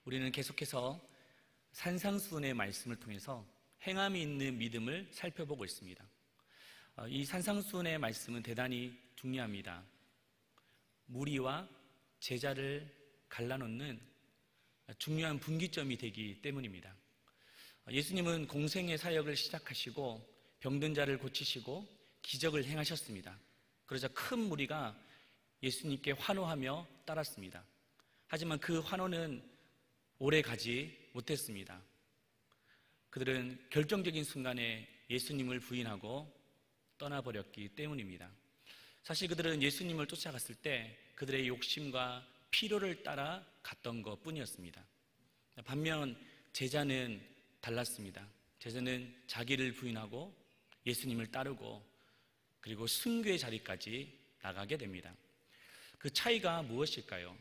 우리는 계속해서 산상수훈의 말씀을 통해서 행함이 있는 믿음을 살펴보고 있습니다. 이 산상수훈의 말씀은 대단히 중요합니다. 무리와 제자를 갈라놓는 중요한 분기점이 되기 때문입니다. 예수님은 공생의 사역을 시작하시고 병든 자를 고치시고 기적을 행하셨습니다. 그러자 큰 무리가 예수님께 환호하며 따랐습니다. 하지만 그 환호는 오래 가지 못했습니다. 그들은 결정적인 순간에 예수님을 부인하고 떠나버렸기 때문입니다. 사실 그들은 예수님을 쫓아갔을 때 그들의 욕심과 필요를 따라 갔던 것 뿐이었습니다. 반면 제자는 달랐습니다. 제자는 자기를 부인하고 예수님을 따르고 그리고 순교의 자리까지 나가게 됩니다. 그 차이가 무엇일까요?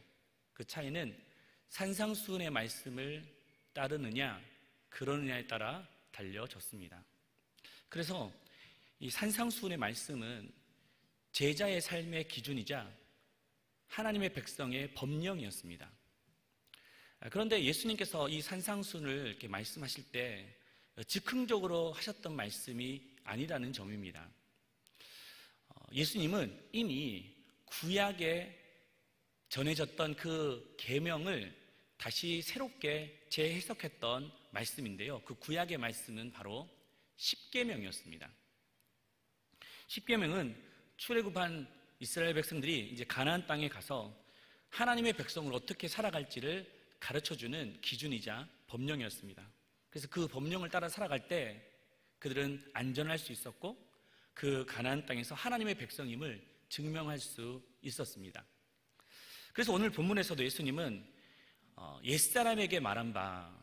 그 차이는 산상수훈의 말씀을 따르느냐 그러느냐에 따라 달려졌습니다. 그래서 이 산상수훈의 말씀은 제자의 삶의 기준이자 하나님의 백성의 법령이었습니다. 그런데 예수님께서 이 산상수훈을 이렇게 말씀하실 때 즉흥적으로 하셨던 말씀이 아니라는 점입니다. 예수님은 이미 구약에 전해졌던 그 계명을 다시 새롭게 재해석했던 말씀인데요. 그 구약의 말씀은 바로 십계명이었습니다. 십계명은 출애굽한 이스라엘 백성들이 이제 가나안 땅에 가서 하나님의 백성을 어떻게 살아갈지를 가르쳐주는 기준이자 법령이었습니다. 그래서 그 법령을 따라 살아갈 때 그들은 안전할 수 있었고 그 가나안 땅에서 하나님의 백성임을 증명할 수 있었습니다. 그래서 오늘 본문에서도 예수님은 옛사람에게 말한 바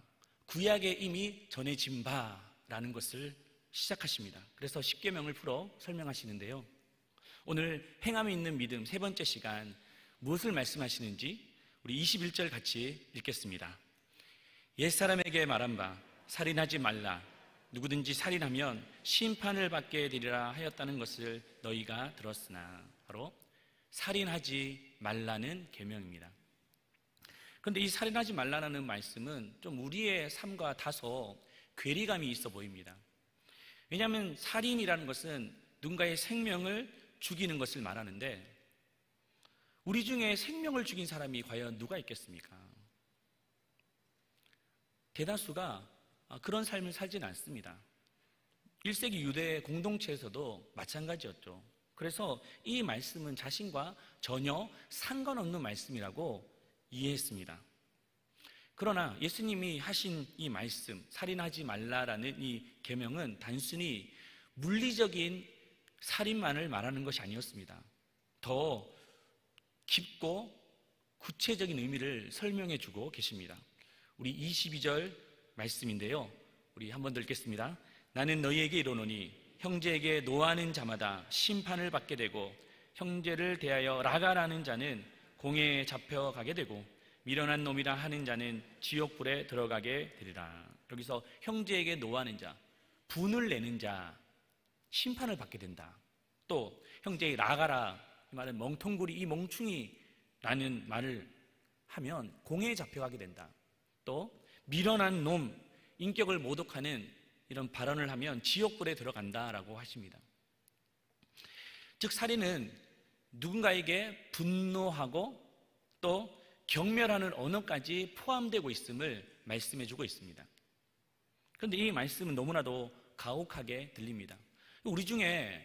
구약에 이미 전해진 바라는 것을 시작하십니다. 그래서 십계명을 풀어 설명하시는데요. 오늘 행함이 있는 믿음 세 번째 시간 무엇을 말씀하시는지 우리 21절 같이 읽겠습니다. 옛사람에게 말한 바 살인하지 말라. 누구든지 살인하면 심판을 받게 되리라 하였다는 것을 너희가 들었으나, 바로 살인하지 말라는 계명입니다. 그런데 이 살인하지 말라는 말씀은 좀 우리의 삶과 다소 괴리감이 있어 보입니다. 왜냐하면 살인이라는 것은 누군가의 생명을 죽이는 것을 말하는데 우리 중에 생명을 죽인 사람이 과연 누가 있겠습니까? 대다수가 그런 삶을 살지는 않습니다. 1세기 유대 공동체에서도 마찬가지였죠. 그래서 이 말씀은 자신과 전혀 상관없는 말씀이라고 이해했습니다. 그러나 예수님이 하신 이 말씀, 살인하지 말라라는 이 계명은 단순히 물리적인 살인만을 말하는 것이 아니었습니다. 더 깊고 구체적인 의미를 설명해 주고 계십니다. 우리 22절 말씀인데요, 우리 한번 더 읽겠습니다. 나는 너희에게 이르노니 형제에게 노하는 자마다 심판을 받게 되고 형제를 대하여 라가라는 자는 공회에 잡혀가게 되고 미련한 놈이라 하는 자는 지옥불에 들어가게 되리라. 여기서 형제에게 노하는 자, 분을 내는 자, 심판을 받게 된다. 또 형제의 라가라, 이 말은 멍텅구리, 이 멍충이라는 말을 하면 공회에 잡혀가게 된다. 또 미련한 놈, 인격을 모독하는 이런 발언을 하면 지옥불에 들어간다라고 하십니다. 즉 살인은 누군가에게 분노하고 또 경멸하는 언어까지 포함되고 있음을 말씀해주고 있습니다. 그런데 이 말씀은 너무나도 가혹하게 들립니다. 우리 중에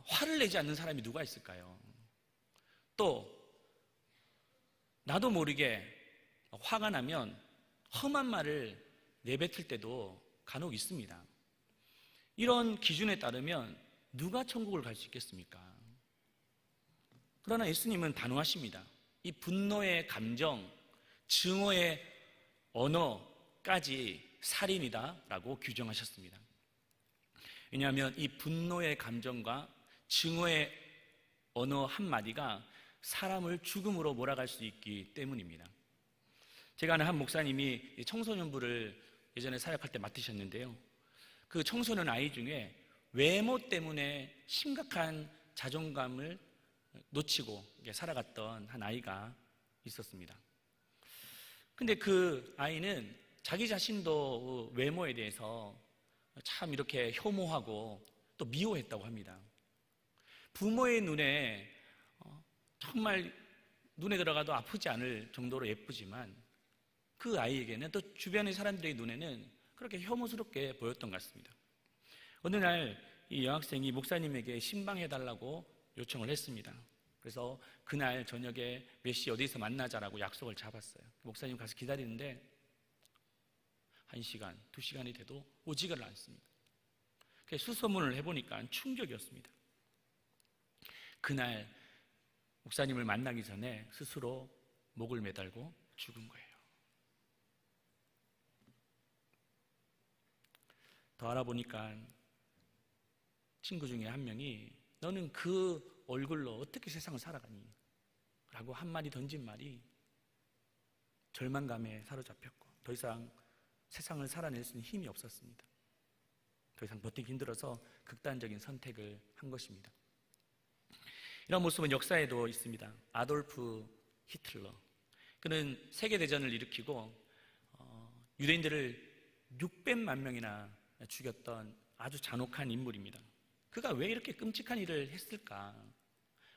화를 내지 않는 사람이 누가 있을까요? 또 나도 모르게 화가 나면 험한 말을 내뱉을 때도 간혹 있습니다. 이런 기준에 따르면 누가 천국을 갈 수 있겠습니까? 그러나 예수님은 단호하십니다. 이 분노의 감정, 증오의 언어까지 살인이다라고 규정하셨습니다. 왜냐하면 이 분노의 감정과 증오의 언어 한마디가 사람을 죽음으로 몰아갈 수 있기 때문입니다. 제가 아는 한 목사님이 청소년부를 예전에 사역할 때 맡으셨는데요, 그 청소년 아이 중에 외모 때문에 심각한 자존감을 놓치고 살아갔던 한 아이가 있었습니다. 근데 그 아이는 자기 자신도 외모에 대해서 참 이렇게 혐오하고 또 미워했다고 합니다. 부모의 눈에 정말 눈에 들어가도 아프지 않을 정도로 예쁘지만 그 아이에게는 또 주변의 사람들의 눈에는 그렇게 혐오스럽게 보였던 것 같습니다. 어느 날 이 여학생이 목사님에게 신방해달라고 요청을 했습니다. 그래서 그날 저녁에 몇 시 어디서 만나자라고 약속을 잡았어요. 목사님 가서 기다리는데 1시간, 2시간이 돼도 오지를 않습니다. 그래서 수소문을 해보니까 충격이었습니다. 그날 목사님을 만나기 전에 스스로 목을 매달고 죽은 거예요. 더 알아보니까 친구 중에 한 명이 너는 그 얼굴로 어떻게 세상을 살아가니? 라고 한마디 던진 말이 절망감에 사로잡혔고 더 이상 세상을 살아낼 수 있는 힘이 없었습니다. 더 이상 버티기 힘들어서 극단적인 선택을 한 것입니다. 이런 모습은 역사에도 있습니다. 아돌프 히틀러, 그는 세계대전을 일으키고 유대인들을 600만 명이나 죽였던 아주 잔혹한 인물입니다. 그가 왜 이렇게 끔찍한 일을 했을까?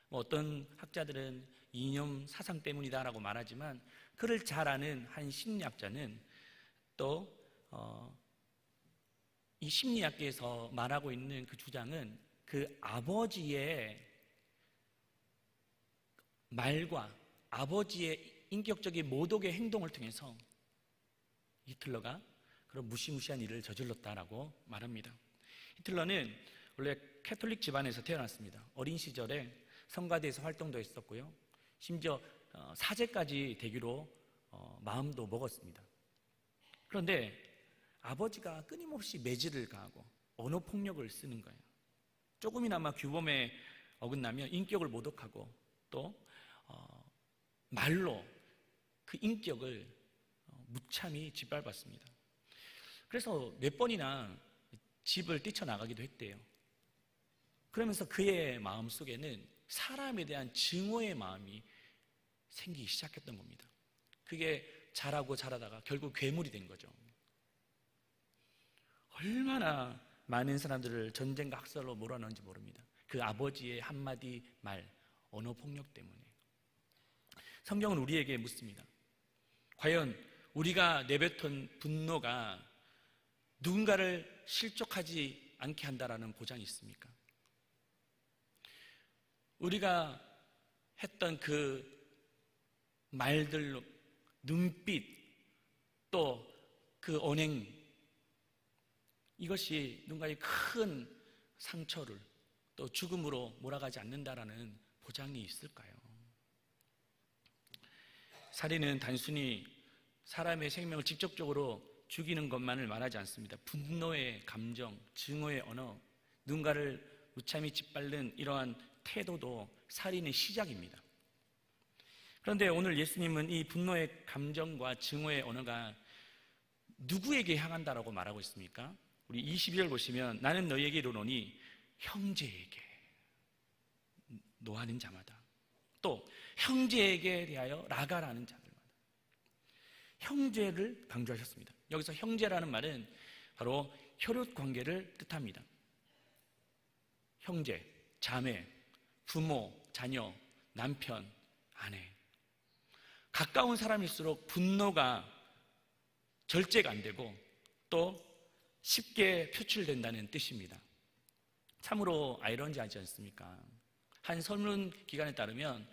어떤 학자들은 이념 사상 때문이다라고 말하지만 그를 잘 아는 한 심리학자는 또 이 심리학계에서 말하고 있는 그 주장은 그 아버지의 말과 아버지의 인격적인 모독의 행동을 통해서 히틀러가 그런 무시무시한 일을 저질렀다라고 말합니다. 히틀러는 원래 캐톨릭 집안에서 태어났습니다. 어린 시절에 성가대에서 활동도 했었고요. 심지어 사제까지 되기로 마음도 먹었습니다. 그런데 아버지가 끊임없이 매질을 가하고 언어폭력을 쓰는 거예요. 조금이나마 규범에 어긋나면 인격을 모독하고 또 말로 그 인격을 무참히 짓밟았습니다. 그래서 몇 번이나 집을 뛰쳐나가기도 했대요. 그러면서 그의 마음속에는 사람에 대한 증오의 마음이 생기기 시작했던 겁니다. 그게 자라다가 결국 괴물이 된 거죠. 얼마나 많은 사람들을 전쟁과 학살로 몰아넣은지 모릅니다. 그 아버지의 한마디 말, 언어폭력 때문에. 성경은 우리에게 묻습니다. 과연 우리가 내뱉은 분노가 누군가를 실족하지 않게 한다라는 보장이 있습니까? 우리가 했던 그 말들로 눈빛 또 그 언행, 이것이 누군가의 큰 상처를 또 죽음으로 몰아가지 않는다라는 보장이 있을까요? 살인은 단순히 사람의 생명을 직접적으로 죽이는 것만을 말하지 않습니다. 분노의 감정, 증오의 언어, 누군가를 무참히 짓밟는 이러한 태도도 살인의 시작입니다. 그런데 오늘 예수님은 이 분노의 감정과 증오의 언어가 누구에게 향한다라고 말하고 있습니까? 우리 22절 보시면 나는 너희에게 이르노니 형제에게, 노하는 자마다, 또 형제에게 대하여 라가라는 자들마다, 형제를 강조하셨습니다. 여기서 형제라는 말은 바로 혈육 관계를 뜻합니다. 형제, 자매, 부모, 자녀, 남편, 아내. 가까운 사람일수록 분노가 절제가 안 되고 또 쉽게 표출된다는 뜻입니다. 참으로 아이러니하지 않습니까? 한 설문 기관에 따르면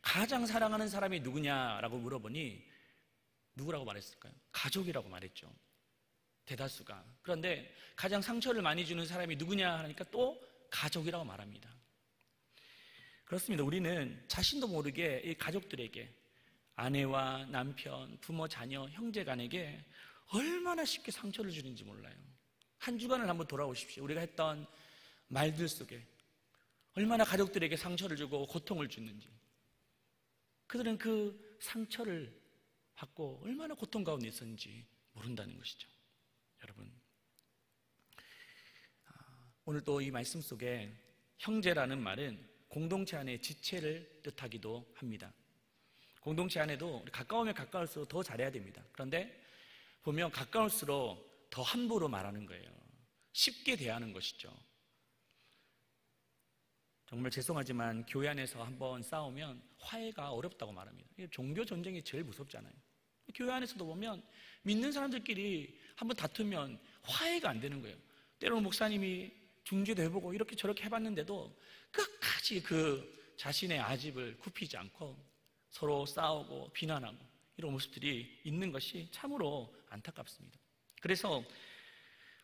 가장 사랑하는 사람이 누구냐라고 물어보니 누구라고 말했을까요? 가족이라고 말했죠. 대다수가. 그런데 가장 상처를 많이 주는 사람이 누구냐 하니까 또 가족이라고 말합니다. 그렇습니다. 우리는 자신도 모르게 이 가족들에게, 아내와 남편, 부모, 자녀, 형제 간에게 얼마나 쉽게 상처를 주는지 몰라요. 한 주간을 한번 돌아오십시오. 우리가 했던 말들 속에 얼마나 가족들에게 상처를 주고 고통을 주는지. 그들은 그 상처를 받고 얼마나 고통 가운데 있었는지 모른다는 것이죠. 여러분, 오늘 또 이 말씀 속에 형제라는 말은 공동체 안의 지체를 뜻하기도 합니다. 공동체 안에도 가까우면 가까울수록 더 잘해야 됩니다. 그런데 보면 가까울수록 더 함부로 말하는 거예요. 쉽게 대하는 것이죠. 정말 죄송하지만 교회 안에서 한번 싸우면 화해가 어렵다고 말합니다. 종교 전쟁이 제일 무섭잖아요. 교회 안에서도 보면 믿는 사람들끼리 한번 다투면 화해가 안 되는 거예요. 때로는 목사님이 중재도 해보고 이렇게 저렇게 해봤는데도 끝까지 그 자신의 아집을 굽히지 않고 서로 싸우고 비난하고 이런 모습들이 있는 것이 참으로 안타깝습니다. 그래서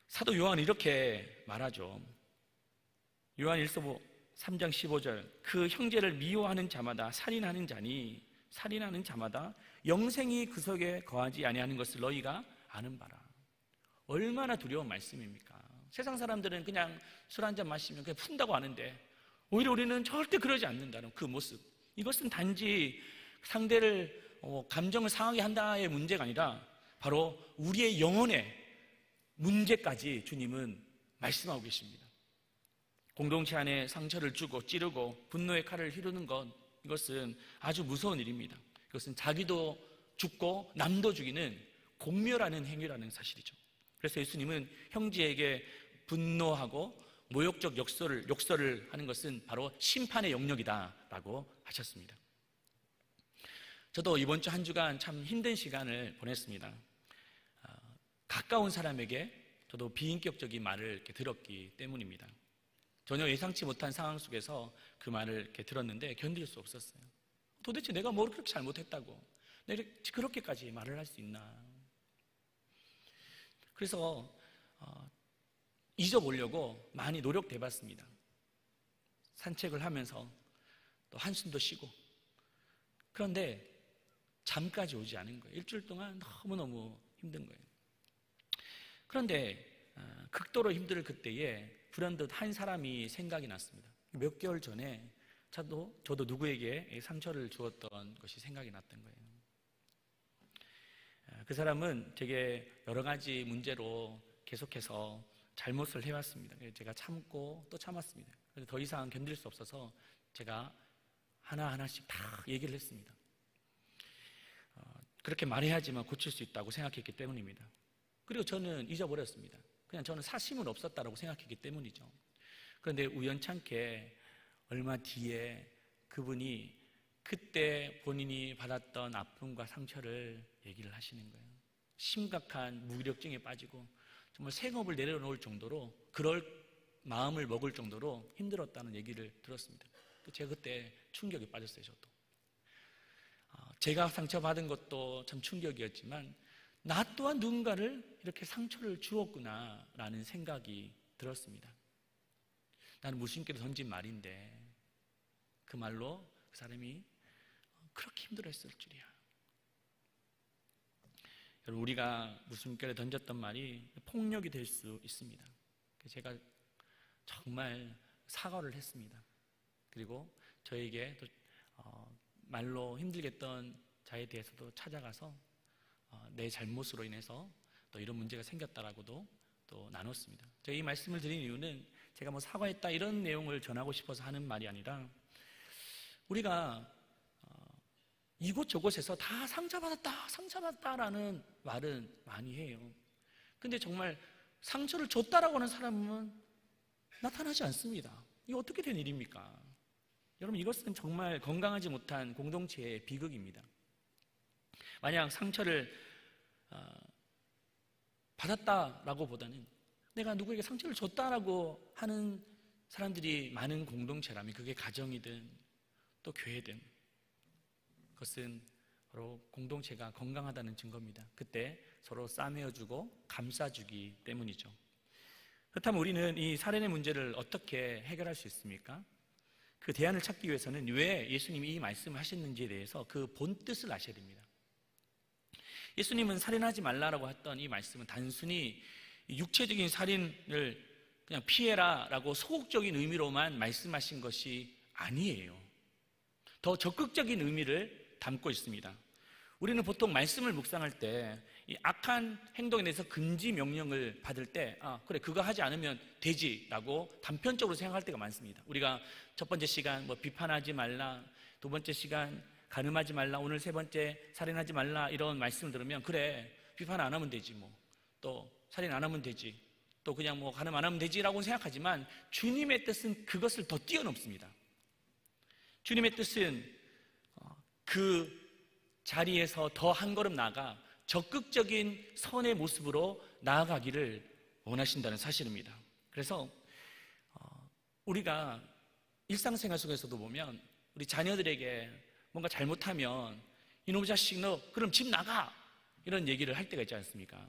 사도 요한은 이렇게 말하죠. 요한 1서 3장 15절, 그 형제를 미워하는 자마다 살인하는 자니 살인하는 자마다 영생이 그 속에 거하지 아니하는 것을 너희가 아는 바라. 얼마나 두려운 말씀입니까? 세상 사람들은 그냥 술 한잔 마시면 그냥 푼다고 하는데 오히려 우리는 절대 그러지 않는다는 그 모습, 이것은 단지 상대를 감정을 상하게 한다의 문제가 아니라 바로 우리의 영혼의 문제까지 주님은 말씀하고 계십니다. 공동체 안에 상처를 주고 찌르고 분노의 칼을 휘두르는 것, 이것은 아주 무서운 일입니다. 이것은 자기도 죽고 남도 죽이는 공멸하는 행위라는 사실이죠. 그래서 예수님은 형제에게 분노하고 모욕적 욕설을 하는 것은 바로 심판의 영역이다라고 하셨습니다. 저도 이번 주 한 주간 참 힘든 시간을 보냈습니다. 가까운 사람에게 저도 비인격적인 말을 이렇게 들었기 때문입니다. 전혀 예상치 못한 상황 속에서 그 말을 이렇게 들었는데 견딜 수 없었어요. 도대체 내가 뭘 그렇게 잘못했다고 내가 그렇게까지 말을 할 수 있나. 그래서 잊어보려고 많이 노력해봤습니다. 산책을 하면서 또 한숨도 쉬고. 그런데 잠까지 오지 않은 거예요. 일주일 동안 너무너무 힘든 거예요. 그런데 극도로 힘들 그때에 불현듯 한 사람이 생각이 났습니다. 몇 개월 전에 저도 누구에게 상처를 주었던 것이 생각이 났던 거예요. 그 사람은 되게 여러 가지 문제로 계속해서 잘못을 해왔습니다. 제가 참고 또 참았습니다. 그래서 더 이상 견딜 수 없어서 제가 하나하나씩 다 얘기를 했습니다. 그렇게 말해야지만 고칠 수 있다고 생각했기 때문입니다. 그리고 저는 잊어버렸습니다. 그냥 저는 사심은 없었다고 생각했기 때문이죠. 그런데 우연찮게 얼마 뒤에 그분이 그때 본인이 받았던 아픔과 상처를 얘기를 하시는 거예요. 심각한 무기력증에 빠지고 정말 생업을 내려놓을 정도로, 그럴 마음을 먹을 정도로 힘들었다는 얘기를 들었습니다. 제가 그때 충격에 빠졌어요. 저도 제가 상처받은 것도 참 충격이었지만 나 또한 누군가를 이렇게 상처를 주었구나 라는 생각이 들었습니다. 나는 무심결에 던진 말인데 그 말로 그 사람이 그렇게 힘들어했을 줄이야. 여러분, 우리가 무심결에 던졌던 말이 폭력이 될 수 있습니다. 제가 정말 사과를 했습니다. 그리고 저에게 또 말로 힘들게 했던 자에 대해서도 찾아가서 내 잘못으로 인해서 또 이런 문제가 생겼다라고도 또 나눴습니다. 제가 이 말씀을 드린 이유는 제가 뭐 사과했다 이런 내용을 전하고 싶어서 하는 말이 아니라 우리가 이곳저곳에서 다 상처받았다라는 말은 많이 해요. 근데 정말 상처를 줬다라고 하는 사람은 나타나지 않습니다. 이게 어떻게 된 일입니까? 여러분, 이것은 정말 건강하지 못한 공동체의 비극입니다. 만약 상처를 받았다라고 보다는 내가 누구에게 상처를 줬다라고 하는 사람들이 많은 공동체라면, 그게 가정이든 또 교회든, 그것은 바로 공동체가 건강하다는 증거입니다. 그때 서로 싸매어주고 감싸주기 때문이죠. 그렇다면 우리는 이 살인의 문제를 어떻게 해결할 수 있습니까? 그 대안을 찾기 위해서는 왜 예수님이 이 말씀을 하셨는지에 대해서 그 본뜻을 아셔야 됩니다. 예수님은 살인하지 말라라고 했던 이 말씀은 단순히 육체적인 살인을 그냥 피해라라고 소극적인 의미로만 말씀하신 것이 아니에요. 더 적극적인 의미를 담고 있습니다. 우리는 보통 말씀을 묵상할 때 이 악한 행동에 대해서 금지 명령을 받을 때 그래, 그거 하지 않으면 되지라고 단편적으로 생각할 때가 많습니다. 우리가 첫 번째 시간 비판하지 말라, 두 번째 시간 간음하지 말라, 오늘 세 번째 살인하지 말라 이런 말씀을 들으면 그래, 비판 안 하면 되지, 뭐 또 살인 안 하면 되지, 또 그냥 뭐 간음 안 하면 되지라고 생각하지만 주님의 뜻은 그것을 더 뛰어넘습니다. 주님의 뜻은 그 자리에서 더 한 걸음 나아가 적극적인 선의 모습으로 나아가기를 원하신다는 사실입니다. 그래서 우리가 일상생활 속에서도 보면 우리 자녀들에게 뭔가 잘못하면 이놈의 자식 너 그럼 집 나가 이런 얘기를 할 때가 있지 않습니까?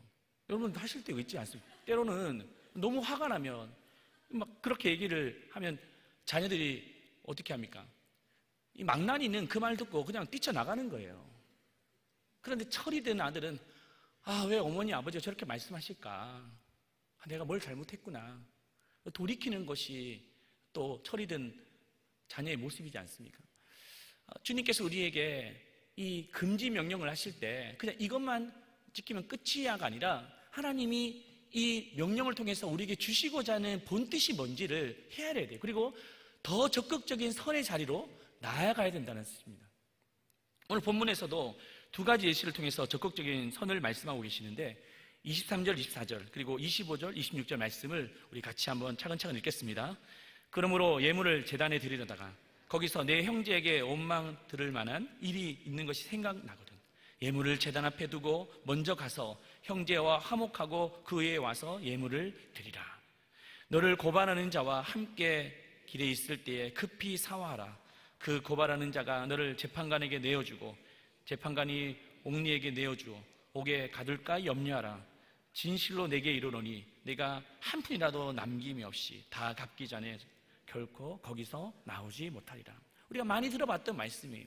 여러분 하실 때가 있지 않습니까? 때로는 너무 화가 나면 막 그렇게 얘기를 하면 자녀들이 어떻게 합니까? 이 망나니는 그 말 듣고 그냥 뛰쳐나가는 거예요. 그런데 철이 든 아들은 왜 어머니 아버지가 저렇게 말씀하실까? 내가 뭘 잘못했구나. 돌이키는 것이 또 철이 든 자녀의 모습이지 않습니까? 주님께서 우리에게 이 금지 명령을 하실 때 그냥 이것만 지키면 끝이야가 아니라 하나님이 이 명령을 통해서 우리에게 주시고자 하는 본뜻이 뭔지를 헤아려야 돼요. 그리고 더 적극적인 선의 자리로 나아가야 된다는 뜻입니다. 오늘 본문에서도 두 가지 예시를 통해서 적극적인 선을 말씀하고 계시는데 23절, 24절 그리고 25절, 26절 말씀을 우리 같이 한번 차근차근 읽겠습니다. 그러므로 예물을 제단에 드리려다가 거기서 내 형제에게 원망 들을 만한 일이 있는 것이 생각나거든. 예물을 제단 앞에 두고 먼저 가서 형제와 화목하고 그에 와서 예물을 드리라. 너를 고발하는 자와 함께 길에 있을 때에 급히 사화하라. 그 고발하는 자가 너를 재판관에게 내어주고 재판관이 옥리에게 내어주어 옥에 가둘까 염려하라. 진실로 내게 이르노니 내가 한 푼이라도 남김이 없이 다 갚기 전에 결코 거기서 나오지 못하리라. 우리가 많이 들어봤던 말씀이에요.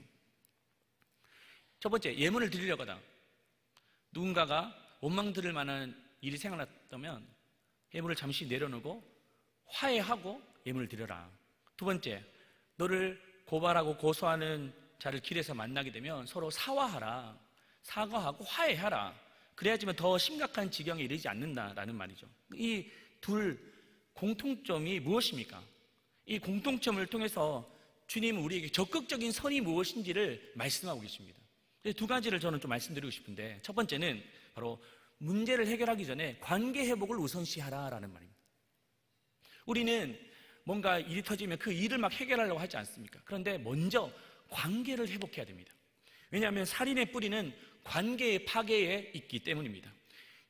첫 번째, 예물을 드리려거나 누군가가 원망 들을 만한 일이 생각났다면 예물을 잠시 내려놓고 화해하고 예물을 드려라. 두 번째, 너를 고발하고 고소하는 자를 길에서 만나게 되면 서로 사과하라. 사과하고 화해하라. 그래야지만 더 심각한 지경에 이르지 않는다라는 말이죠. 이 둘 공통점이 무엇입니까? 이 공통점을 통해서 주님은 우리에게 적극적인 선이 무엇인지를 말씀하고 계십니다. 두 가지를 저는 좀 말씀드리고 싶은데, 첫 번째는 바로 문제를 해결하기 전에 관계 회복을 우선시하라라는 말입니다. 우리는 뭔가 일이 터지면 그 일을 막 해결하려고 하지 않습니까? 그런데 먼저 관계를 회복해야 됩니다. 왜냐하면 살인의 뿌리는 관계의 파괴에 있기 때문입니다.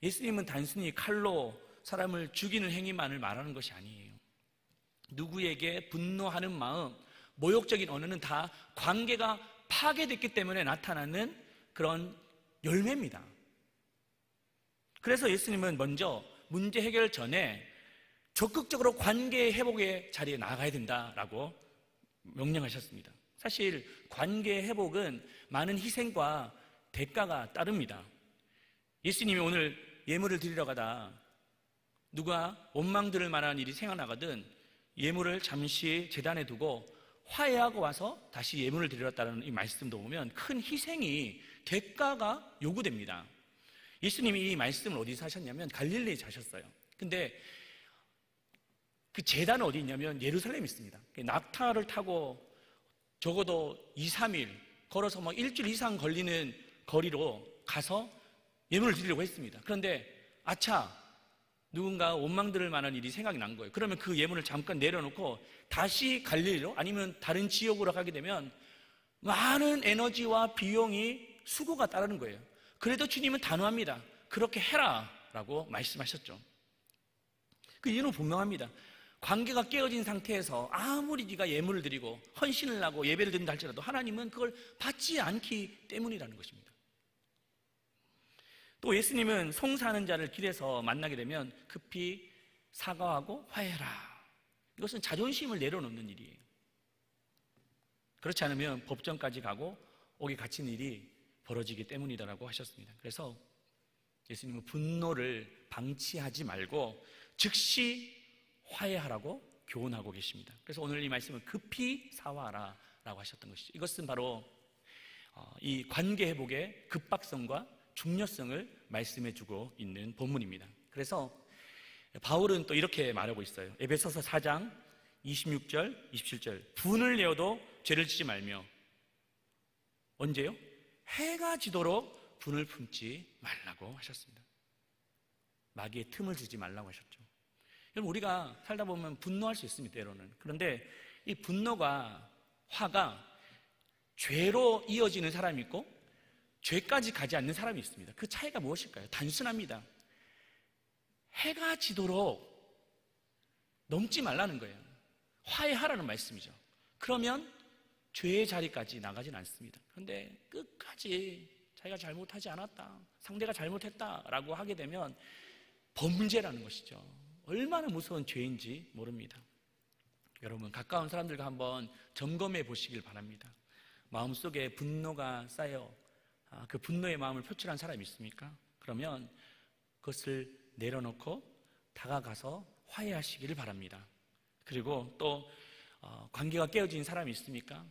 예수님은 단순히 칼로 사람을 죽이는 행위만을 말하는 것이 아니에요. 누구에게 분노하는 마음, 모욕적인 언어는 다 관계가 파괴됐기 때문에 나타나는 그런 열매입니다. 그래서 예수님은 먼저 문제 해결 전에 적극적으로 관계 회복의 자리에 나가야 된다라고 명령하셨습니다. 사실 관계 회복은 많은 희생과 대가가 따릅니다. 예수님이 오늘 예물을 드리러 가다 누가 원망 들을 만한 일이 생각나거든 예물을 잠시 제단에 두고 화해하고 와서 다시 예물을 드렸다는 이 말씀도 보면 큰 희생이 대가가 요구됩니다. 예수님이 이 말씀을 어디서 하셨냐면 갈릴리에서 하셨어요. 근데 그 제단은 어디 있냐면 예루살렘에 있습니다. 낙타를 타고 적어도 2, 3일 걸어서 막 일주일 이상 걸리는 거리로 가서 예물을 드리려고 했습니다. 그런데 아차, 누군가 원망 들을 만한 일이 생각이 난 거예요. 그러면 그 예물을 잠깐 내려놓고 다시 갈릴리로 아니면 다른 지역으로 가게 되면 많은 에너지와 비용이 수고가 따르는 거예요. 그래도 주님은 단호합니다. 그렇게 해라 라고 말씀하셨죠. 그 이유는 분명합니다. 관계가 깨어진 상태에서 아무리 네가 예물을 드리고 헌신을 하고 예배를 드린다 할지라도 하나님은 그걸 받지 않기 때문이라는 것입니다. 또 예수님은 송사하는 자를 길에서 만나게 되면 급히 사과하고 화해라. 이것은 자존심을 내려놓는 일이에요. 그렇지 않으면 법정까지 가고 옥에 갇힌 일이 벌어지기 때문이다라고 하셨습니다. 그래서 예수님은 분노를 방치하지 말고 즉시 화해하라고 교훈하고 계십니다. 그래서 오늘 이 말씀은 급히 사과하라 라고 하셨던 것이죠. 이것은 바로 이 관계 회복의 급박성과 중요성을 말씀해주고 있는 본문입니다. 그래서 바울은 또 이렇게 말하고 있어요. 에베소서 4장 26절, 27절 분을 내어도 죄를 지지 말며 언제요? 해가 지도록 분을 품지 말라고 하셨습니다. 마귀의 틈을 주지 말라고 하셨죠. 여러분, 우리가 살다 보면 분노할 수 있습니다, 때로는. 그런데 이 분노가, 화가 죄로 이어지는 사람이 있고 죄까지 가지 않는 사람이 있습니다. 그 차이가 무엇일까요? 단순합니다. 해가 지도록 넘지 말라는 거예요. 화해하라는 말씀이죠. 그러면 죄의 자리까지 나가진 않습니다. 그런데 끝까지 자기가 잘못하지 않았다, 상대가 잘못했다라고 하게 되면 범죄라는 것이죠. 얼마나 무서운 죄인지 모릅니다. 여러분, 가까운 사람들과 한번 점검해 보시길 바랍니다. 마음속에 분노가 쌓여 그 분노의 마음을 표출한 사람이 있습니까? 그러면 그것을 내려놓고 다가가서 화해하시기를 바랍니다. 그리고 또 관계가 깨어진 사람이 있습니까?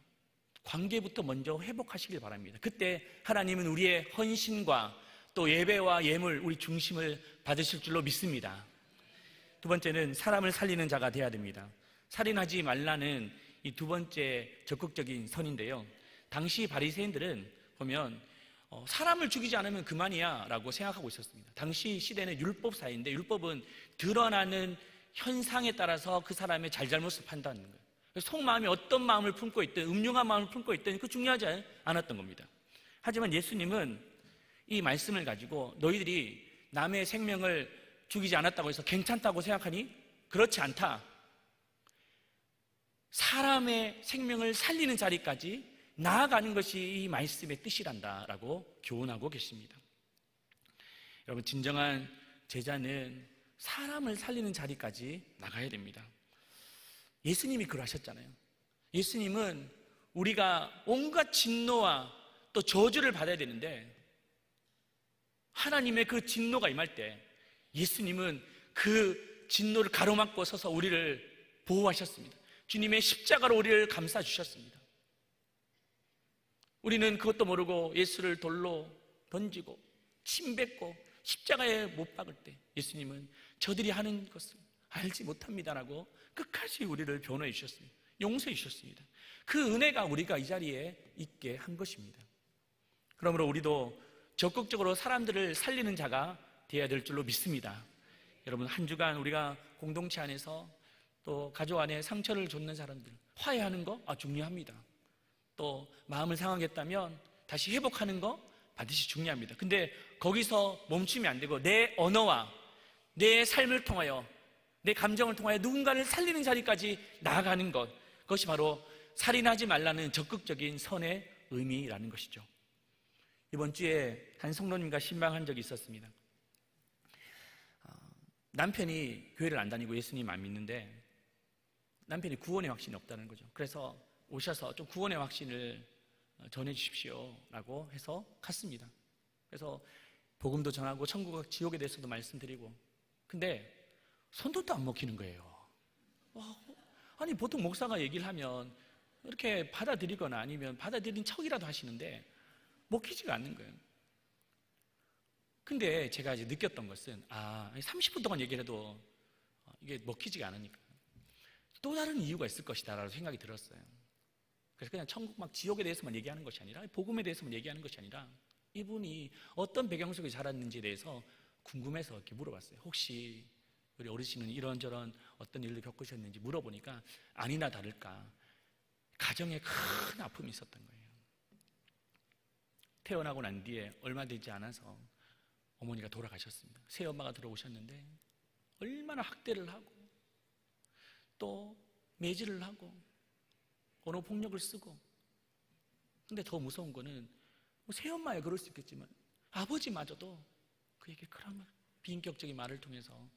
관계부터 먼저 회복하시길 바랍니다. 그때 하나님은 우리의 헌신과 또 예배와 예물, 우리 중심을 받으실 줄로 믿습니다. 두 번째는 사람을 살리는 자가 되어야 됩니다. 살인하지 말라는 이 두 번째 적극적인 선인데요, 당시 바리새인들은 보면 사람을 죽이지 않으면 그만이야 라고 생각하고 있었습니다. 당시 시대는 율법 사회인데, 율법은 드러나는 현상에 따라서 그 사람의 잘잘못을 판단하는 거예요. 속마음이 어떤 마음을 품고 있든, 음흉한 마음을 품고 있든 그 중요하지 않았던 겁니다. 하지만 예수님은 이 말씀을 가지고 너희들이 남의 생명을 죽이지 않았다고 해서 괜찮다고 생각하니? 그렇지 않다. 사람의 생명을 살리는 자리까지 나아가는 것이 이 말씀의 뜻이란다라고 교훈하고 계십니다. 여러분, 진정한 제자는 사람을 살리는 자리까지 나가야 됩니다. 예수님이 그러하셨잖아요. 예수님은 우리가 온갖 진노와 또 저주를 받아야 되는데, 하나님의 그 진노가 임할 때 예수님은 그 진노를 가로막고 서서 우리를 보호하셨습니다. 주님의 십자가로 우리를 감싸주셨습니다. 우리는 그것도 모르고 예수를 돌로 던지고 침 뱉고 십자가에 못 박을 때 예수님은 저들이 하는 것을 알지 못합니다라고 끝까지 우리를 변호해 주셨습니다. 용서해 주셨습니다. 그 은혜가 우리가 이 자리에 있게 한 것입니다. 그러므로 우리도 적극적으로 사람들을 살리는 자가 되어야 될 줄로 믿습니다. 여러분, 한 주간 우리가 공동체 안에서 또 가족 안에 상처를 줬는 사람들 화해하는 거 중요합니다. 또 마음을 상하겠다면 다시 회복하는 거 반드시 중요합니다. 근데 거기서 멈추면 안 되고 내 언어와 내 삶을 통하여, 내 감정을 통하여 누군가를 살리는 자리까지 나아가는 것, 그것이 바로 살인하지 말라는 적극적인 선의 의미라는 것이죠. 이번 주에 한 성도님과 신방한 적이 있었습니다. 남편이 교회를 안 다니고 예수님 안 믿는데 남편이 구원의 확신이 없다는 거죠. 그래서 오셔서 좀 구원의 확신을 전해 주십시오 라고 해서 갔습니다. 그래서 복음도 전하고 천국과 지옥에 대해서도 말씀드리고, 근데 손도 안 먹히는 거예요. 아니, 보통 목사가 얘기를 하면 이렇게 받아들이거나 아니면 받아들인 척이라도 하시는데 먹히지가 않는 거예요. 근데 제가 이제 느꼈던 것은 30분 동안 얘기를 해도 이게 먹히지가 않으니까 또 다른 이유가 있을 것이다 라고 생각이 들었어요. 그래서 그냥 천국 막 지옥에 대해서만 얘기하는 것이 아니라, 복음에 대해서만 얘기하는 것이 아니라, 이분이 어떤 배경 속에 자랐는지에 대해서 궁금해서 이렇게 물어봤어요. 혹시 우리 어르신은 이런저런 어떤 일을 겪으셨는지 물어보니까 아니나 다를까 가정에 큰 아픔이 있었던 거예요. 태어나고 난 뒤에 얼마 되지 않아서 어머니가 돌아가셨습니다. 새엄마가 들어오셨는데 얼마나 학대를 하고 또 매질을 하고 언어 폭력을 쓰고, 근데 더 무서운 거는 새엄마야 그럴 수 있겠지만 아버지마저도 그에게 그런 비인격적인 말을 통해서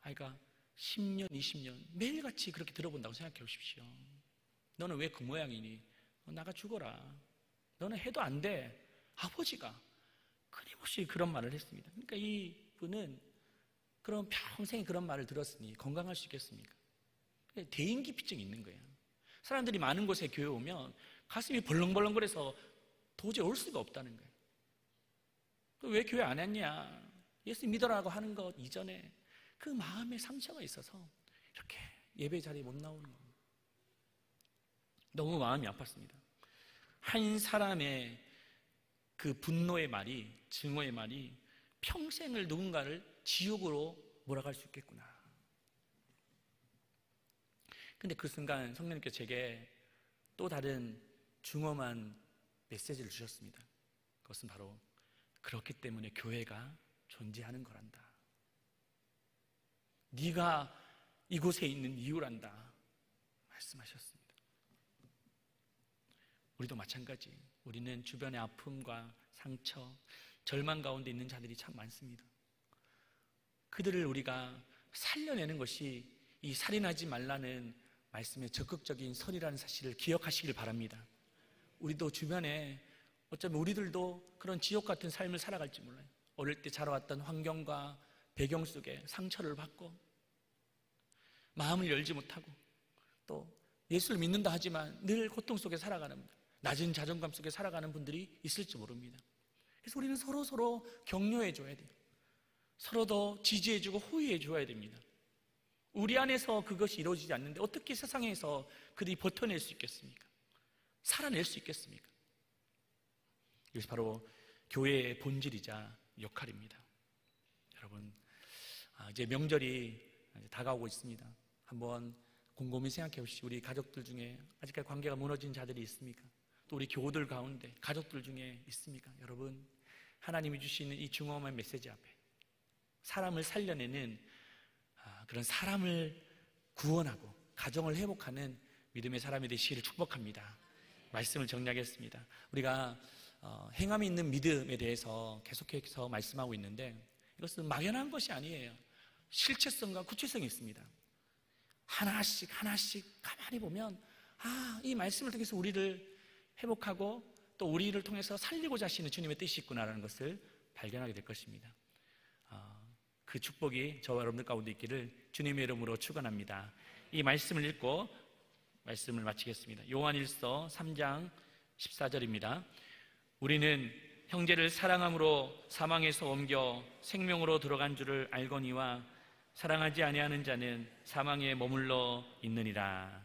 아이가 10년, 20년 매일같이 그렇게 들어본다고 생각해 보십시오. 너는 왜 그 모양이니? 나가 죽어라. 너는 해도 안 돼. 아버지가 끊임없이 그런 말을 했습니다. 그러니까 이분은 그런 평생 그런 말을 들었으니 건강할 수 있겠습니까? 대인기피증이 있는 거예요. 사람들이 많은 곳에 교회 오면 가슴이 벌렁벌렁거려서 도저히 올 수가 없다는 거예요. 왜 교회 안 왔냐? 예수 믿어라고 하는 것 이전에 그 마음에 상처가 있어서 이렇게 예배 자리에 못 나오는 겁니다. 너무 마음이 아팠습니다. 한 사람의 그 분노의 말이, 증오의 말이 평생을 누군가를 지옥으로 몰아갈 수 있겠구나. 근데 그 순간 성령님께서 제게 또 다른 중엄한 메시지를 주셨습니다. 그것은 바로 그렇기 때문에 교회가 존재하는 거란다. 네가 이곳에 있는 이유란다 말씀하셨습니다. 우리도 마찬가지. 우리는 주변의 아픔과 상처, 절망 가운데 있는 자들이 참 많습니다. 그들을 우리가 살려내는 것이 이 살인하지 말라는 말씀의 적극적인 설이라는 사실을 기억하시길 바랍니다. 우리도 주변에 어쩌면 우리들도 그런 지옥 같은 삶을 살아갈지 몰라요. 어릴 때 자라왔던 환경과 배경 속에 상처를 받고 마음을 열지 못하고 또 예수를 믿는다 하지만 늘 고통 속에 살아가는, 낮은 자존감 속에 살아가는 분들이 있을지 모릅니다. 그래서 우리는 서로 격려해 줘야 돼요. 서로 더 지지해 주고 호의해 줘야 됩니다. 우리 안에서 그것이 이루어지지 않는데 어떻게 세상에서 그들이 버텨낼 수 있겠습니까? 살아낼 수 있겠습니까? 이것이 바로 교회의 본질이자 역할입니다. 여러분, 이제 명절이 다가오고 있습니다. 한번 곰곰이 생각해 보시죠. 우리 가족들 중에 아직까지 관계가 무너진 자들이 있습니까? 또 우리 교우들 가운데 가족들 중에 있습니까? 여러분, 하나님이 주시는 이 중엄한 메시지 앞에 사람을 살려내는 그런 사람을 구원하고 가정을 회복하는 믿음의 사람이 되시기를 축복합니다. 말씀을 정리하겠습니다. 우리가 행함이 있는 믿음에 대해서 계속해서 말씀하고 있는데 이것은 막연한 것이 아니에요. 실체성과 구체성이 있습니다. 하나씩 가만히 보면 이 말씀을 통해서 우리를 회복하고 또 우리를 통해서 살리고자 하시는 주님의 뜻이 있구나라는 것을 발견하게 될 것입니다. 그 축복이 저와 여러분들 가운데 있기를 주님의 이름으로 축원합니다. 이 말씀을 읽고 말씀을 마치겠습니다. 요한일서 3장 14절입니다. 우리는 형제를 사랑함으로 사망에서 옮겨 생명으로 들어간 줄을 알거니와 사랑하지 아니하는 자는 사망에 머물러 있느니라.